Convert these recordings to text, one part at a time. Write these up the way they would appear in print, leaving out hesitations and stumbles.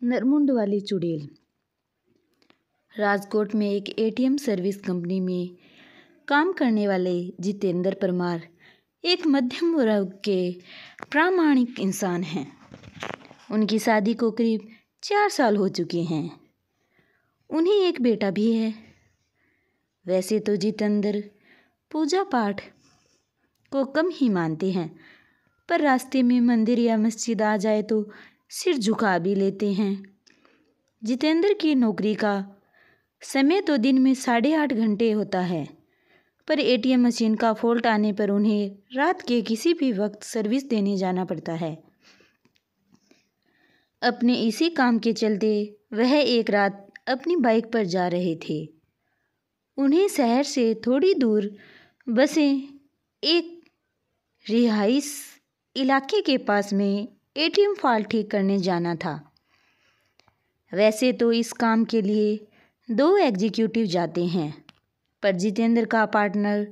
नरमुंड वाली चुड़ैल। राजकोट में एक एटीएम सर्विस कंपनी में काम करने वाले जितेंद्र परमार एक मध्यम वर्ग के प्रामाणिक इंसान हैं। उनकी शादी को करीब 4 साल हो चुके हैं। उन्हें एक बेटा भी है। वैसे तो जितेंद्र पूजा पाठ को कम ही मानते हैं, पर रास्ते में मंदिर या मस्जिद आ जाए तो सिर झुका भी लेते हैं। जितेंद्र की नौकरी का समय तो दिन में 8.5 घंटे होता है, पर एटीएम मशीन का फॉल्ट आने पर उन्हें रात के किसी भी वक्त सर्विस देने जाना पड़ता है। अपने इसी काम के चलते वह एक रात अपनी बाइक पर जा रहे थे। उन्हें शहर से थोड़ी दूर बसे एक रिहाइश इलाके के पास में एटीएम फॉल्ट ठीक करने जाना था। वैसे तो इस काम के लिए 2 एग्जीक्यूटिव जाते हैं, पर जितेंद्र का पार्टनर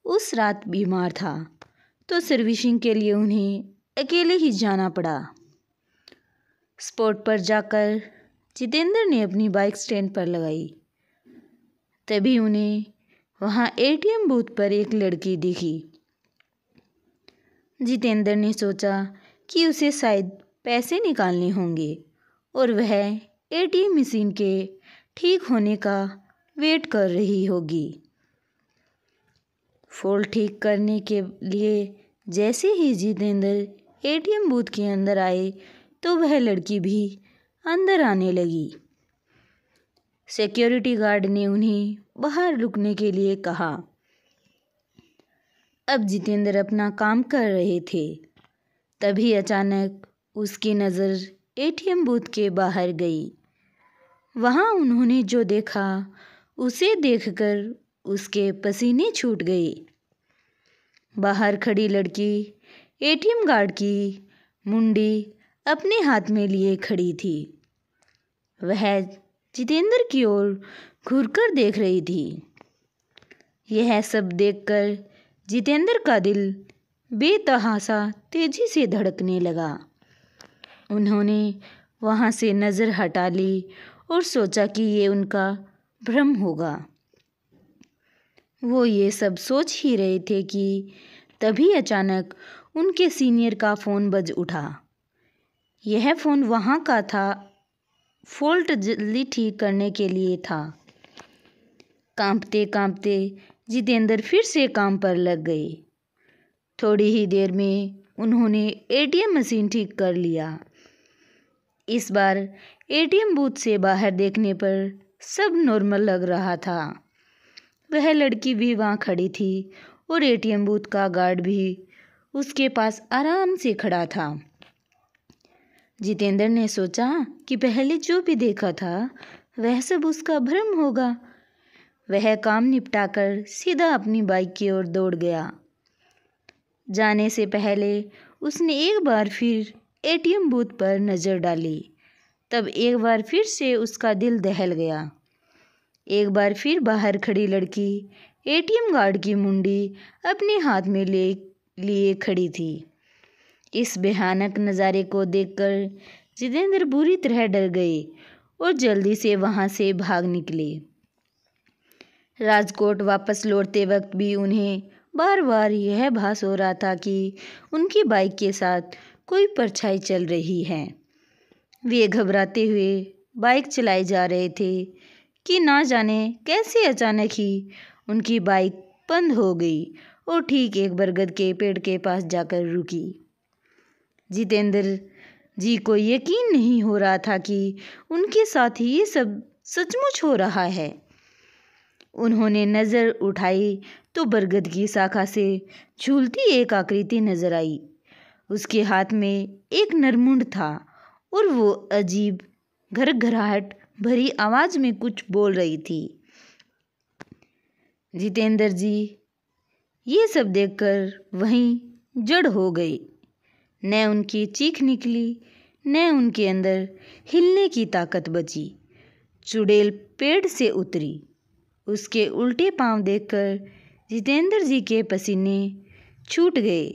उस रात बीमार था, तो सर्विसिंग के लिए उन्हें अकेले ही जाना पड़ा। स्पॉट पर जाकर जितेंद्र ने अपनी बाइक स्टैंड पर लगाई। तभी उन्हें वहाँ एटीएम बूथ पर एक लड़की दिखी। जितेंद्र ने सोचा कि उसे शायद पैसे निकालने होंगे और वह एटीएम मशीन के ठीक होने का वेट कर रही होगी। फॉल्ट ठीक करने के लिए जैसे ही जितेंद्र एटीएम बूथ के अंदर आए तो वह लड़की भी अंदर आने लगी। सिक्योरिटी गार्ड ने उन्हें बाहर रुकने के लिए कहा। अब जितेंद्र अपना काम कर रहे थे। तभी अचानक उसकी नज़र एटीएम बूथ के बाहर गई। वहाँ उन्होंने जो देखा उसे देखकर उसके पसीने छूट गए। बाहर खड़ी लड़की एटीएम गार्ड की मुंडी अपने हाथ में लिए खड़ी थी। वह जितेंद्र की ओर घूरकर देख रही थी। यह सब देखकर जितेंद्र का दिल बेतहाशा तेजी से धड़कने लगा। उन्होंने वहाँ से नज़र हटा ली और सोचा कि ये उनका भ्रम होगा। वो ये सब सोच ही रहे थे कि तभी अचानक उनके सीनियर का फ़ोन बज उठा। यह फ़ोन वहाँ का था, फॉल्ट जल्दी ठीक करने के लिए था। कांपते कांपते जितेंद्र फिर से काम पर लग गए। थोड़ी ही देर में उन्होंने एटीएम मशीन ठीक कर लिया। इस बार एटीएम बूथ से बाहर देखने पर सब नॉर्मल लग रहा था। वह लड़की भी वहाँ खड़ी थी और एटीएम बूथ का गार्ड भी उसके पास आराम से खड़ा था। जितेंद्र ने सोचा कि पहले जो भी देखा था वह सब उसका भ्रम होगा। वह काम निपटाकर सीधा अपनी बाइक की ओर दौड़ गया। जाने से पहले उसने एक बार फिर एटीएम बूथ पर नज़र डाली। तब एक बार फिर से उसका दिल दहल गया। एक बार फिर बाहर खड़ी लड़की एटीएम गार्ड की मुंडी अपने हाथ में लिए खड़ी थी। इस भयानक नज़ारे को देखकर जितेंद्र बुरी तरह डर गए और जल्दी से वहाँ से भाग निकले। राजकोट वापस लौटते वक्त भी उन्हें बार बार यह भास हो रहा था कि उनकी बाइक के साथ कोई परछाई चल रही है। वे घबराते हुए बाइक चलाए जा रहे थे कि ना जाने कैसे अचानक ही उनकी बाइक बंद हो गई और ठीक एक बरगद के पेड़ के पास जाकर रुकी। जितेंद्र जी को यकीन नहीं हो रहा था कि उनके साथ ये सब सचमुच हो रहा है। उन्होंने नज़र उठाई तो बरगद की शाखा से झूलती एक आकृति नजर आई। उसके हाथ में एक नरमुंड था और वो अजीब घरघराहट भरी आवाज़ में कुछ बोल रही थी। जितेंद्र जी ये सब देखकर वहीं जड़ हो गए। न उनकी चीख निकली, न उनके अंदर हिलने की ताकत बची। चुड़ैल पेड़ से उतरी। उसके उल्टे पांव देखकर जितेंद्र जी के पसीने छूट गए।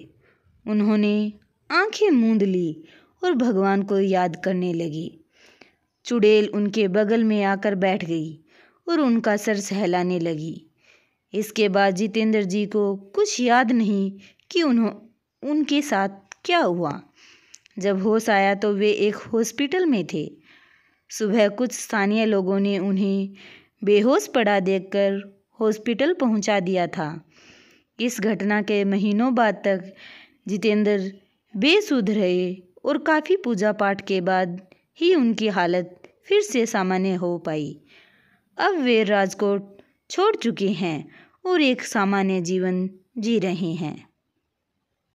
उन्होंने आंखें मूंद ली और भगवान को याद करने लगी। चुड़ैल उनके बगल में आकर बैठ गई और उनका सर सहलाने लगी। इसके बाद जितेंद्र जी को कुछ याद नहीं कि उनके साथ क्या हुआ। जब होश आया तो वे एक हॉस्पिटल में थे। सुबह कुछ स्थानीय लोगों ने उन्हें बेहोश पड़ा देखकर हॉस्पिटल पहुंचा दिया था। इस घटना के महीनों बाद तक जितेंद्र बेसुध रहे और काफ़ी पूजा पाठ के बाद ही उनकी हालत फिर से सामान्य हो पाई। अब वे राजकोट छोड़ चुके हैं और एक सामान्य जीवन जी रहे हैं।